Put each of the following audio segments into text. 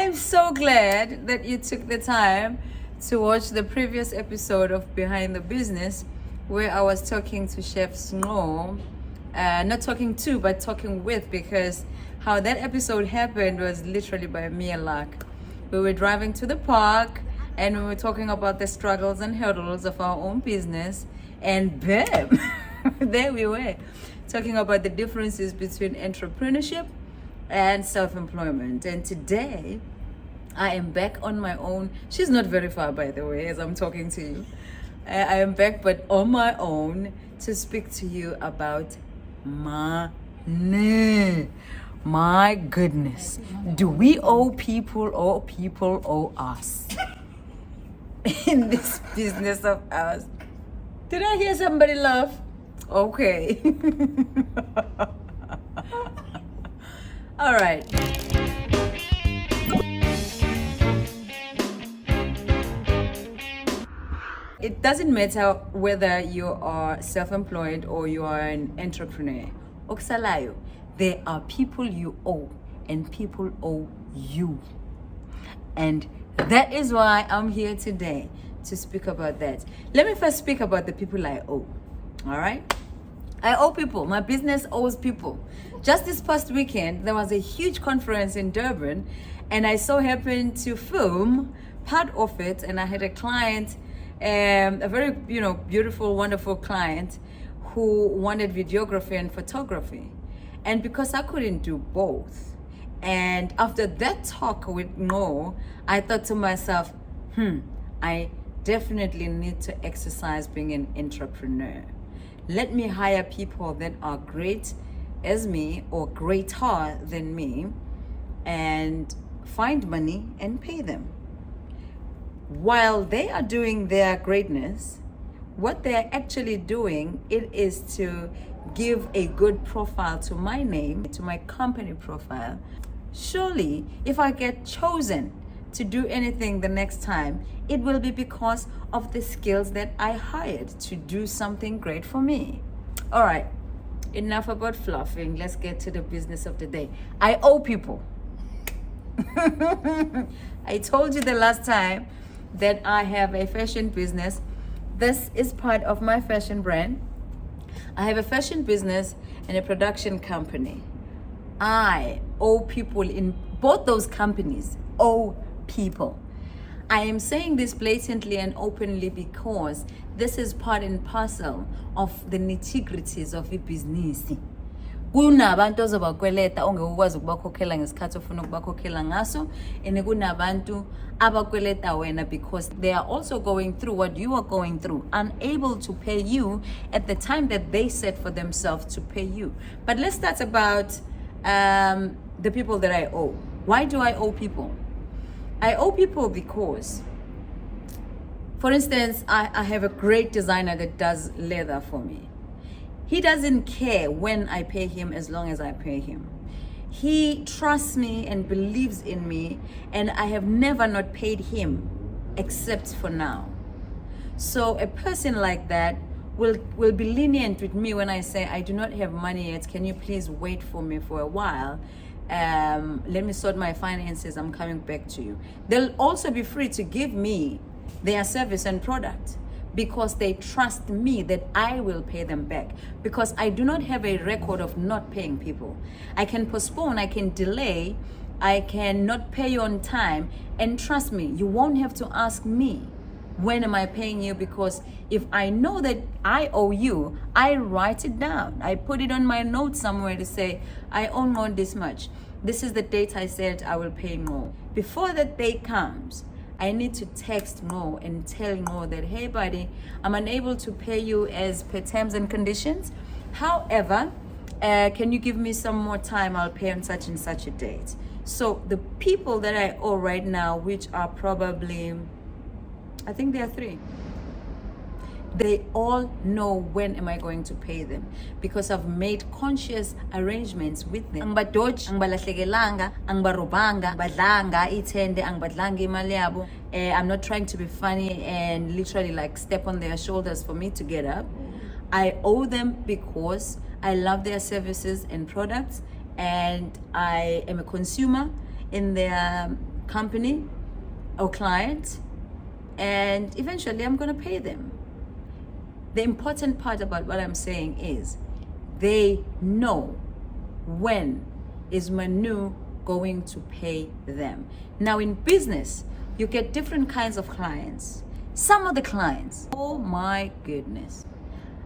I'm so glad that you took the time to watch the previous episode of Behind the Business, where I was talking to Chef Snow. Not talking to, but talking with, because how that episode happened was literally by mere luck. We were driving to the park and we were talking about the struggles and hurdles of our own business, and bam, there we were, talking about the differences between entrepreneurship and self-employment. And today I am back on my own. She's not very far, by the way, as I'm talking to you. I am back, but on my own, to speak to you about money. My goodness, do we owe people or people owe us in this business of ours? Did I hear somebody laugh? Okay. All right. It doesn't matter whether you are self-employed or you are an entrepreneur. Oksalayo, there are people you owe and people owe you. And that is why I'm here today to speak about that. Let me first speak about the people I owe. All right? I owe people. My business owes people. Just this past weekend, there was a huge conference in Durban, and I so happened to film part of it, and I had a client, a very beautiful, wonderful client who wanted videography and photography. And because I couldn't do both, and after that talk with Mo, I thought to myself, I definitely need to exercise being an entrepreneur. Let me hire people that are great as me or greater than me and find money and pay them. While they are doing their greatness, what they're actually doing, it is to give a good profile to my name, to my company profile. Surely, if I get chosen to do anything the next time, it will be because of the skills that I hired to do something great for me. All right, enough about fluffing. Let's get to the business of the day. I owe people. I told you the last time that I have a fashion business. This is part of my fashion brand. I have a fashion business and a production company. I owe people in both those companies, owe people. I am saying this blatantly and openly because this is part and parcel of the nitty-gritties of business. Kunabantu ozobakweleta ongekwazi ukubakhokhela ngesikhathi ofuna ukubakhokhela ngaso, and kunabantu abakweleta wena because they are also going through what you are going through, unable to pay you at the time that they set for themselves to pay you. But let's start about the people that I owe. Why do I owe people? I owe people because, for instance, I have a great designer that does leather for me. He doesn't care when I pay him as long as I pay him. He trusts me and believes in me, and I have never not paid him except for now. So a person like that will be lenient with me when I say, I do not have money yet, can you please wait for me for a while? Let me sort my finances, I'm coming back to you. They'll also be free to give me their service and product because they trust me that I will pay them back, because I do not have a record of not paying people. I can postpone, I can delay, I can not pay you on time, and trust me, you won't have to ask me when am I paying you, because if I know that I owe you, I write it down. I put it on my notes somewhere to say, I owe more this much. This is the date I said I will pay more. Before that day comes, I need to text Mo and tell Mo that, hey buddy, I'm unable to pay you as per terms and conditions. However, can you give me some more time? I'll pay on such and such a date. So the people that I owe right now, which are probably, I think there are 3. They all know when am I going to pay them because I've made conscious arrangements with them. Ang badodge, ang balahlekelanga, ang barubanga, badlanga, itende, ang badlanga imali yabo. I'm not trying to be funny and literally like step on their shoulders for me to get up. I owe them because I love their services and products, and I am a consumer in their company or client, and eventually I'm going to pay them. The important part about what I'm saying is they know when is Manu going to pay them. Now in business, you get different kinds of clients. Some of the clients, oh my goodness,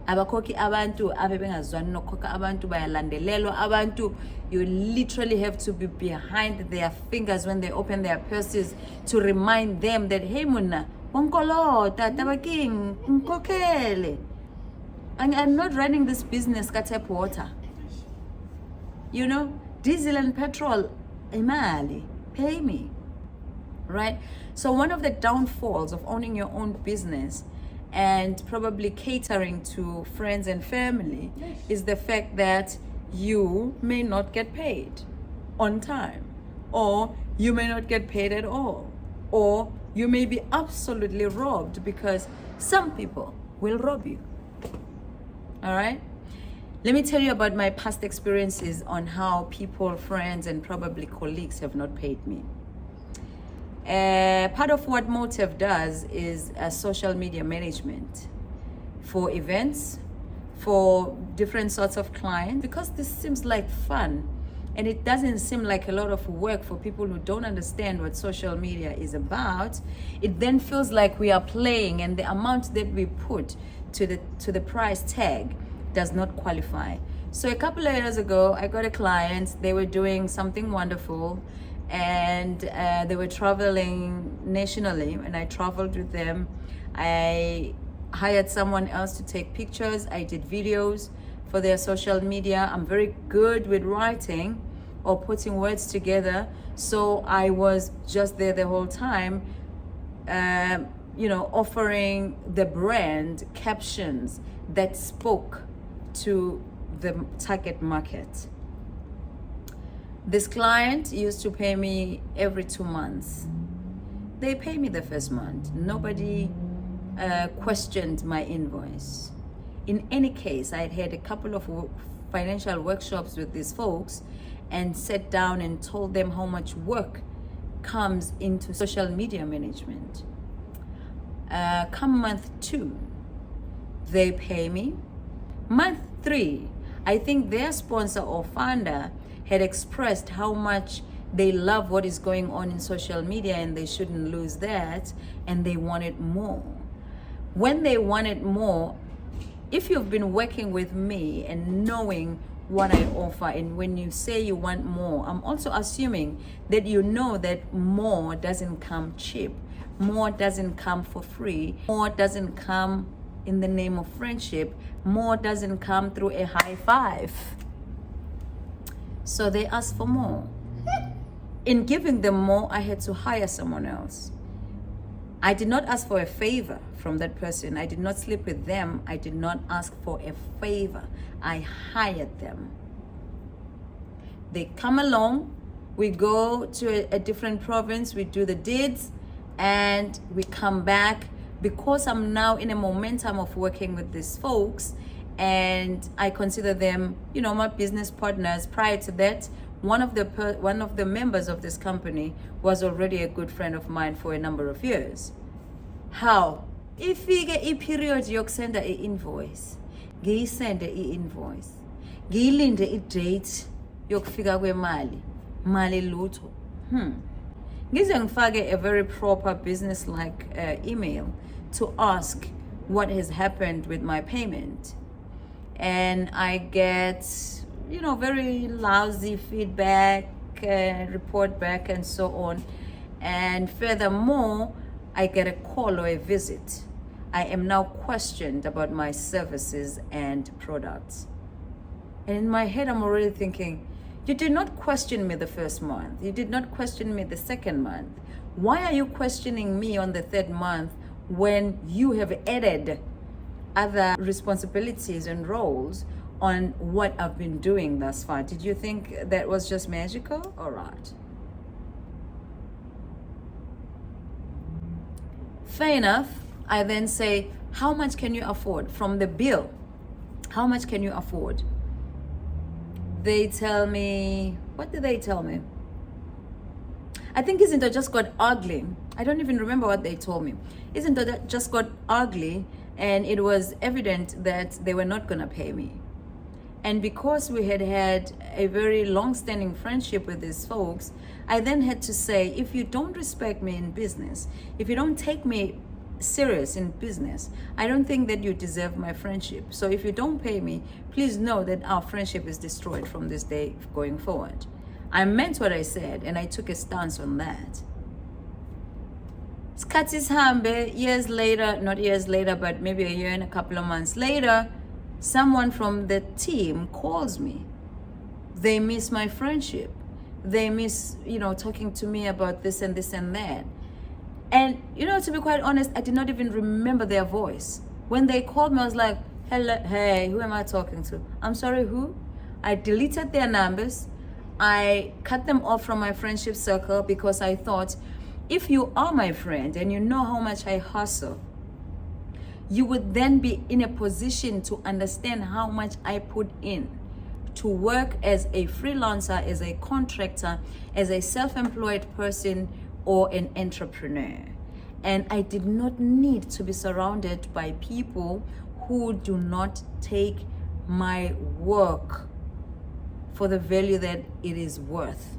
abakhokhi abantu abebengazwani nokhokha abantu bayalandelelwa abantu. You literally have to be behind their fingers when they open their purses to remind them that, hey muna, wonkolota tabaking nkokele. I'm not running this business ka tap water. You know, diesel and petrol, imali, pay me. Right? So one of the downfalls of owning your own business and probably catering to friends and family is the fact that you may not get paid on time, or you may not get paid at all, or you may be absolutely robbed, because some people will rob you. All right? Let me tell you about my past experiences on how people, friends, and probably colleagues have not paid me. Part of what Motive does is social media management for events, for different sorts of clients, because this seems like fun and it doesn't seem like a lot of work for people who don't understand what social media is about. It then feels like we are playing, and the amount that we put to the price tag does not qualify. So a couple of years ago, I got a client. They were doing something wonderful, and they were traveling nationally, and I traveled with them. I hired someone else to take pictures. I did videos for their social media. I'm very good with writing or putting words together, so I was just there the whole time, offering the brand captions that spoke to the target market. This client used to pay me every 2 months. They pay me the first month. Nobody questioned my invoice. In any case, I had a couple of financial workshops with these folks and sat down and told them how much work comes into social media management. Come month 2, they pay me. Month 3, I think their sponsor or founder had expressed how much they love what is going on in social media and they shouldn't lose that, and they wanted more. When they wanted more, if you've been working with me and knowing what I offer, and when you say you want more, I'm also assuming that you know that more doesn't come cheap. More doesn't come for free. More doesn't come in the name of friendship. More doesn't come through a high five. So they asked for more. In giving them more, I had to hire someone else. I did not ask for a favor from that person. I did not sleep with them. I did not ask for a favor. I hired them. They come along, we go to a different province, we do the deeds, and we come back. Because I'm now in a momentum of working with these folks, and I consider them, my business partners. Prior to that, one of the members of this company was already a good friend of mine for a number of years. How? Ifike i-period yokusenda i-invoice, ngiyisende i-invoice, ngiyilinde i-date yokufika kwemali, mali lutho. Ngize ngifake a very proper business-like email to ask what has happened with my payment, and I get very lousy feedback, report back, and so on. And furthermore, I get a call or a visit. I am now questioned about my services and products. And in my head, I'm already thinking, you did not question me the first month. You did not question me the second month. Why are you questioning me on the third month when you have added other responsibilities and roles on what I've been doing thus far? Did you think that was just magical? All right. Fair enough. I then say, how much can you afford from the bill? How much can you afford? They tell me, what do they tell me? I think izinto just got ugly. I don't even remember what they told me. Izinto just got ugly, and it was evident that they were not gonna pay me. And because we had had a very long-standing friendship with these folks, I then had to say, if you don't respect me in business, if you don't take me serious in business, I don't think that you deserve my friendship. So if you don't pay me, please know that our friendship is destroyed from this day going forward. I meant what I said, and I took a stance on that. Skatis Hambe, years later, not years later, but maybe a year and a couple of months later, someone from the team calls me. They miss my friendship. They miss, talking to me about this and this and that. And, to be quite honest, I did not even remember their voice. When they called me, I was like, hello, hey, who am I talking to? I'm sorry, who? I deleted their numbers. I cut them off from my friendship circle because I thought, if you are my friend and you know how much I hustle, you would then be in a position to understand how much I put in to work as a freelancer, as a contractor, as a self-employed person, or an entrepreneur. And I did not need to be surrounded by people who do not take my work for the value that it is worth.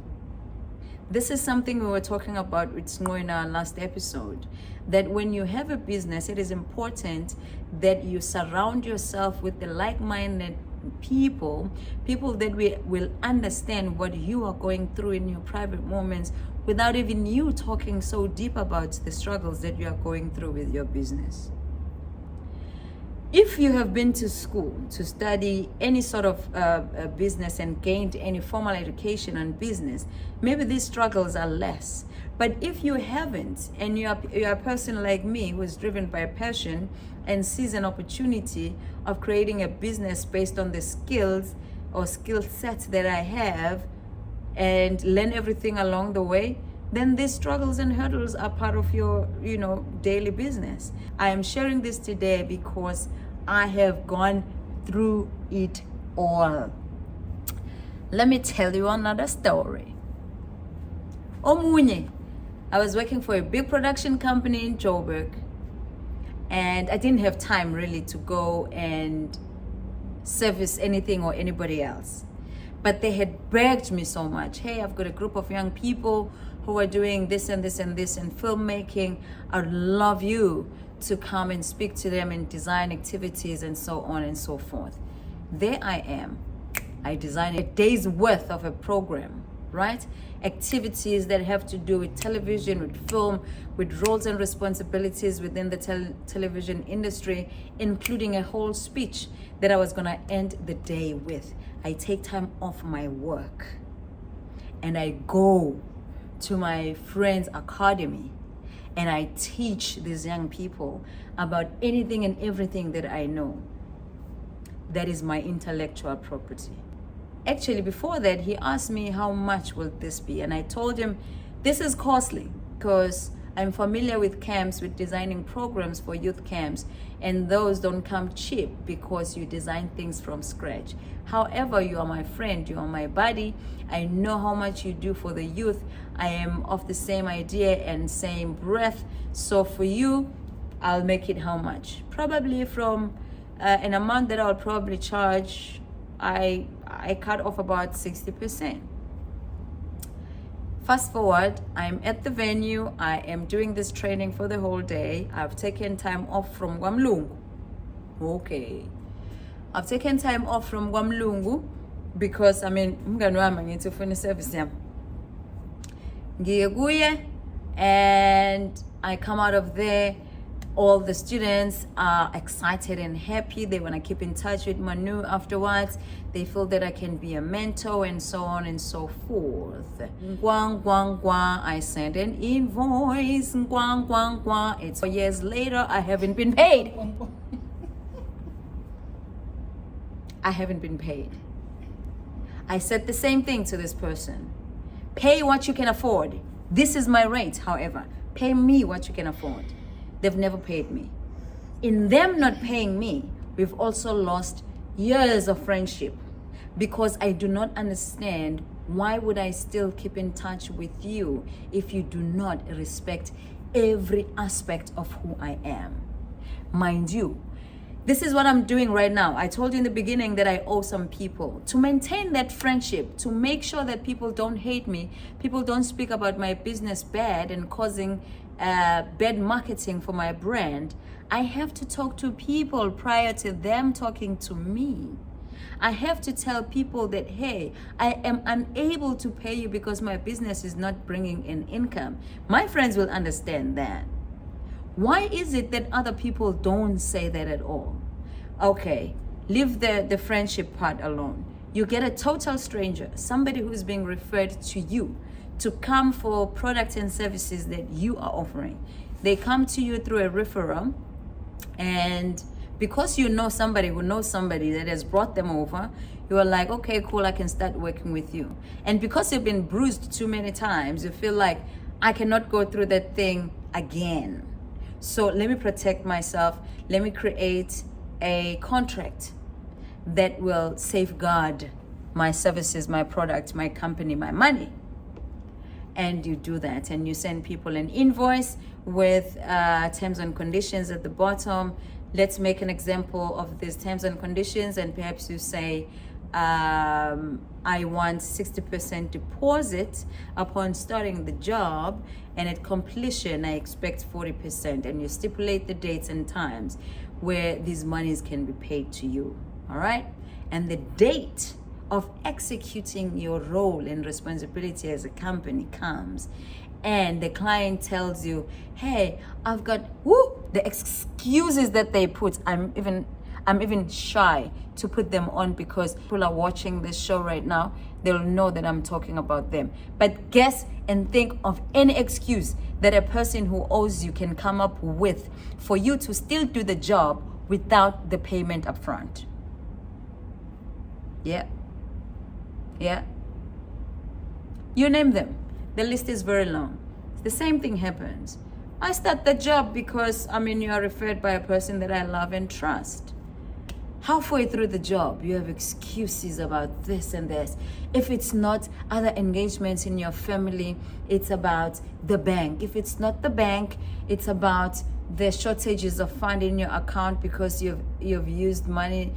This is something we were talking about with Snow in our last episode, that when you have a business, it is important that you surround yourself with the like-minded people that will understand what you are going through in your private moments without even you talking so deep about the struggles that you are going through with your business. If you have been to school to study any sort of business and gained any formal education on business, maybe these struggles are less. But if you haven't, and you're a person like me who is driven by a passion and sees an opportunity of creating a business based on the skills or skill sets that I have and learn everything along the way, then these struggles and hurdles are part of your, daily business. I am sharing this today because I have gone through it all. Let me tell you another story. Omunye, I was working for a big production company in Joburg, and I didn't have time really to go and service anything or anybody else. But they had begged me so much. Hey, I've got a group of young people who are doing this and this and this and filmmaking. I'd love you to come and speak to them in design activities and so on and so forth. There I am. I designed a day's worth of a program, right? Activities that have to do with television, with film, with roles and responsibilities within the television industry, including a whole speech that I was gonna end the day with. I take time off my work and I go to my friend's academy and I teach these young people about anything and everything that I know. That is my intellectual property. Actually, before that, he asked me how much will this be, and I told him this is costly because I'm familiar with camps, with designing programs for youth camps, and those don't come cheap because you design things from scratch. However, you are my friend, you are my buddy. I know how much you do for the youth. I am of the same idea and same breath. So for you, I'll make it how much? Probably from an amount that I'll probably charge, I cut off about 60%. Fast forward, I'm at the venue. I am doing this training for the whole day. I've taken time off from Gwamlungu. Okay. I've taken time off from Gwamlungu because umngani wami ngithi ufuna service yami. Ngiye kuye and I come out of there. All the students are excited and happy. They want to keep in touch with Manu afterwards. They feel that I can be a mentor and so on and so forth. Gwang, gwang, gwang. I send an invoice. Gwang, gwang, gwang. It's 4 years later. I haven't been paid. I haven't been paid. I said the same thing to this person. Pay what you can afford. This is my rate, however. Pay me what you can afford. They've never paid me. In them not paying me, we've also lost years of friendship because I do not understand Why would I still keep in touch with you if you do not respect every aspect of who I am? Mind you, this is what I'm doing right now. I told you in the beginning that I owe some people. To maintain that friendship, to make sure that people don't hate me, people don't speak about my business bad and causing bad marketing for my brand, I have to talk to people prior to them talking to me. I have to tell people that, hey, I am unable to pay you because my business is not bringing in income. My friends will understand that. Why is it that other people don't say that at all? Okay, leave the friendship part alone. You get a total stranger, somebody who's being referred to you to come for products and services that you are offering. They come to you through a referral, and because you know somebody who knows somebody that has brought them over, you are like, okay, cool, I can start working with you. And because you've been bruised too many times, you feel like, I cannot go through that thing again. So let me protect myself. Let me create a contract that will safeguard my services, my product, my company, my money. And you do that, and you send people an invoice with terms and conditions at the bottom. Let's make an example of these terms and conditions, and perhaps you say, I want 60% deposit upon starting the job, and at completion I expect 40%, and you stipulate the dates and times where these monies can be paid to you. All right, and the date of executing your role and responsibility as a company comes, and the client tells you, hey, I've got the excuses that they put. I'm even shy to put them on because people are watching this show right now. They'll know that I'm talking about them. But guess and think of any excuse that a person who owes you can come up with for you to still do the job without the payment up front. Yeah. You name them. The list is very long. The same thing happens. I start the job because you are referred by a person that I love and trust. Halfway through the job, you have excuses about this and this. If it's not other engagements in your family, it's about the bank. If it's not the bank, it's about the shortages of fund in your account because you've used money.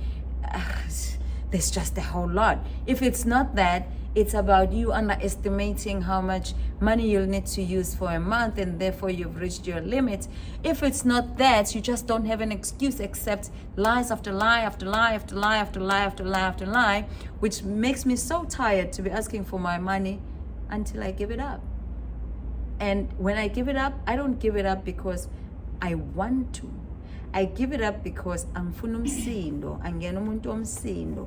There's just a whole lot. If it's not that, it's about you underestimating how much money you'll need to use for a month, and therefore you've reached your limit. If it's not that, you just don't have an excuse except lies after lie after lie after lie after lie after lie after lie, which makes me so tired to be asking for my money until I give it up. And when I give it up, I don't give it up because I want to. I give it up because angifuna umsindo, angena umuntu omsindo.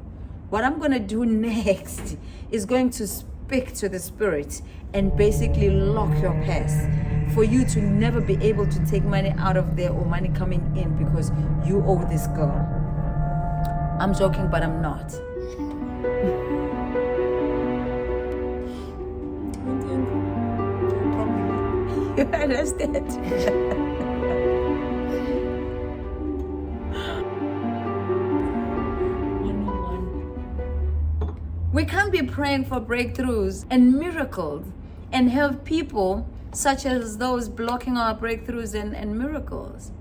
What I'm going to do next is going to speak to the spirit and basically lock your purse for you to never be able to take money out of there or money coming in because you owe this girl. I'm joking, but I'm not. You understand? We can't be praying for breakthroughs and miracles and have people such as those blocking our breakthroughs and miracles.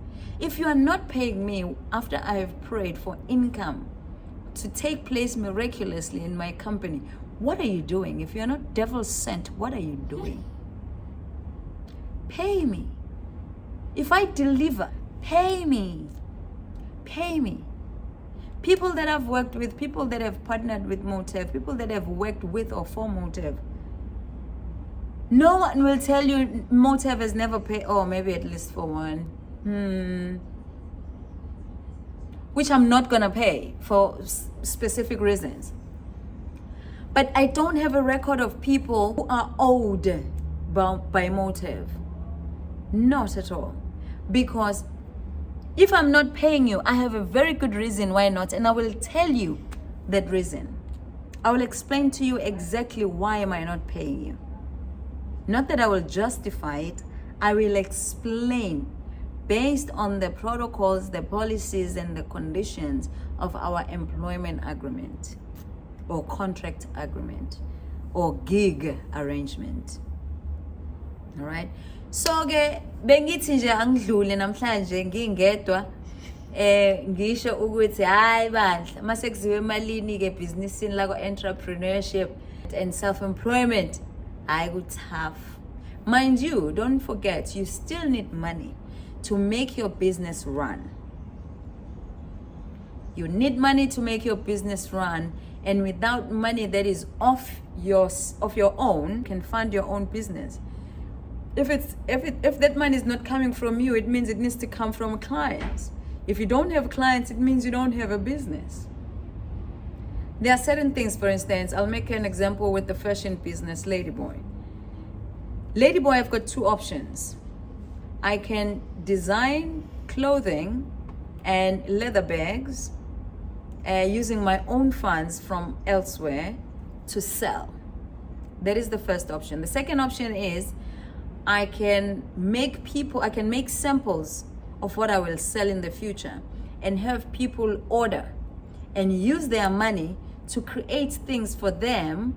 If you are not paying me after I have prayed for income to take place miraculously in my company, what are you doing? If you're not devil sent, what are you doing? Pay me. If I deliver, pay me. Pay me. People that I've worked with, people that have partnered with Motive, people that have worked with or for Motive, no one will tell you Motive has never paid, maybe at least for one. Which I'm not gonna pay for specific reasons. But I don't have a record of people who are owed by Motive. Not at all. Because if I'm not paying you, I have a very good reason why not, and I will tell you that reason. I will explain to you exactly why am I not paying you. Not that I will justify it, I will explain based on the protocols, the policies, and the conditions of our employment agreement or contract agreement or gig arrangement. All right. So ke bengithi nje angidlule namhlanje ngingedwa ngisho ukuthi hayi bandla mase kuziwe emalini ke businessini la entrepreneurship and self-employment I go tough. Mind you, don't forget you still need money to make your business run. You need money to make your business run, and without money that is of your own, you can fund your own business. If that money is not coming from you, it means it needs to come from clients. If you don't have clients, it means you don't have a business. There are certain things, for instance, I'll make an example with the fashion business, Ladyboy. Ladyboy, I've got two options. I can design clothing and leather bags using my own funds from elsewhere to sell. That is the first option. The second option is I can make samples of what I will sell in the future and have people order and use their money to create things for them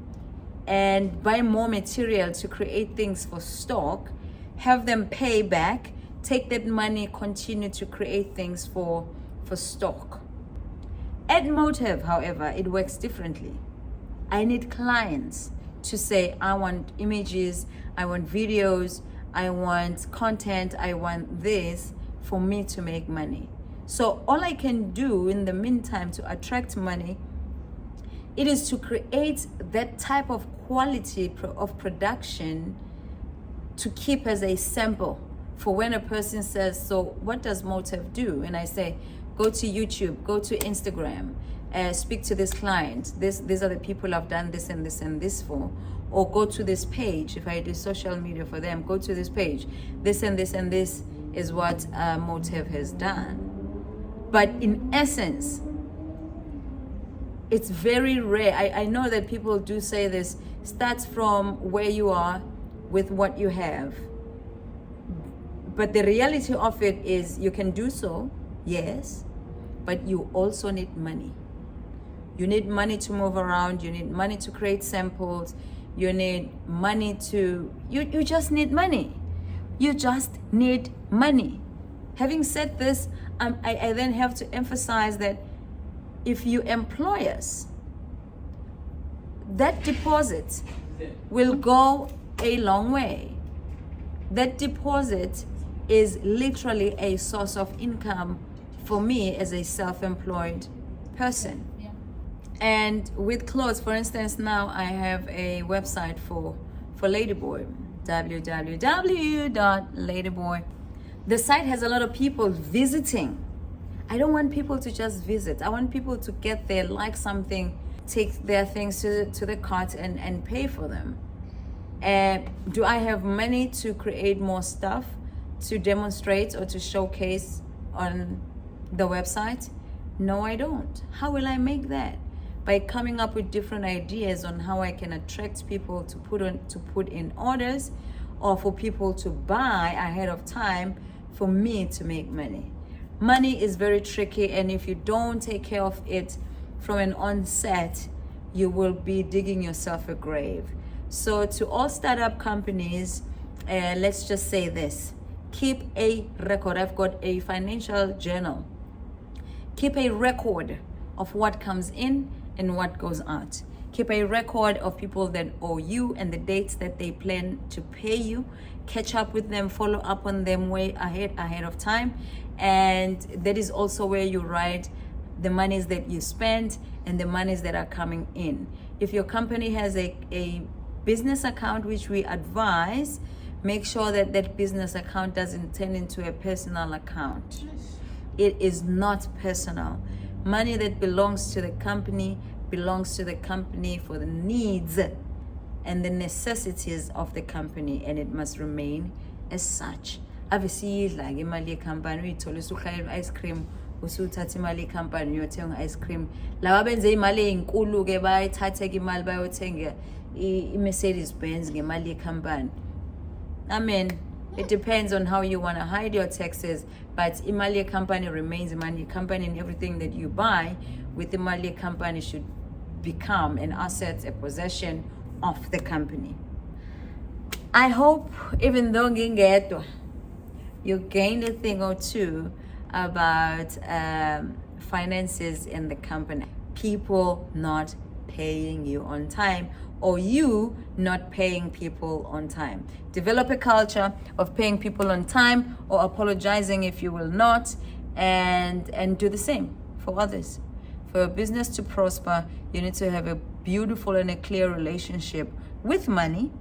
and buy more material to create things for stock, have them pay back, take that money, continue to create things for stock. At Motive, however, it works differently. I need clients to say, I want images, I want videos, I want content, I want this for me to make money. So all I can do in the meantime to attract money, it is to create that type of quality of production to keep as a sample for when a person says, so what does Motive do? And I say, go to YouTube, go to Instagram, speak to this client. These are the people I've done this and this and this for. Or go to this page. If I do social media for them, go to this page. This and this and this is what Motive has done. But in essence, it's very rare. I know that people do say this, start from where you are with what you have. But the reality of it is you can do so, yes, but you also need money. You need money to move around. You need money to create samples. You need money to, you just need money. You just need money. Having said this, I then have to emphasize that if you employ us, that deposit will go a long way. That deposit is literally a source of income for me as a self-employed person. Yeah. And with clothes, for instance, now I have a website for Ladyboy, www.ladyboy. The site has a lot of people visiting. I don't want people to just visit. I want people to get there, like something, take their things to the cart and pay for them. Do I have money to create more stuff to demonstrate or to showcase on the website? No, I don't. How will I make that? By coming up with different ideas on how I can attract people to put in orders, or for people to buy ahead of time for me to make money. Money is very tricky, and if you don't take care of it from an onset, you will be digging yourself a grave. So to all startup companies, let's just say this: keep a record. I've got a financial journal. Keep a record of what comes in and what goes out. Keep a record of people that owe you and the dates that they plan to pay you. Catch up with them, follow up on them way ahead of time. And that is also where you write the monies that you spend and the monies that are coming in. If your company has a business account, which we advise, make sure that that business account doesn't turn into a personal account. It is not personal. Money that belongs to the company belongs to the company for the needs and the necessities of the company, and it must remain as such. Obviously, like imali company, uyithola usuhlala ice cream, usuthatha imali company uyothenga ice cream. Laba benze imali ezinkulu ke bayithatha ke imali bayothenga i-Mercedes Benz ngemali company. I mean, it depends on how you want to hide your taxes, but imali company remains imali company, and everything that you buy with imali company should become an asset, a possession of the company. I hope even though ngingedwa, you gained a thing or two about finances in the company. People not paying you on time, or you not paying people on time. Develop a culture of paying people on time or apologizing if you will not, and do the same for others. For a business to prosper, you need to have a beautiful and a clear relationship with money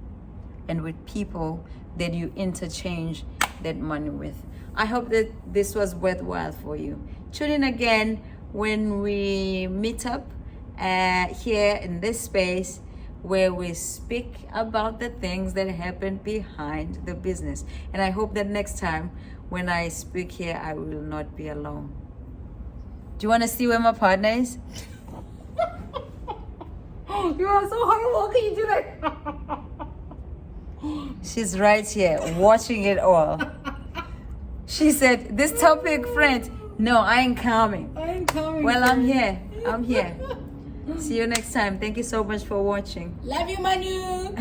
and with people that you interchange that money with. I hope that this was worthwhile for you. Tune in again when we meet up here in this space where we speak about the things that happen behind the business. And I hope that next time when I speak here, I will not be alone. Do you want to see where my partner is? You are so horrible. Can you do that? She's right here watching it all. She said, this topic, friend. No, I ain't coming. I ain't coming. Well, I'm here. I'm here. See you next time. Thank you so much for watching. Love you, Manu.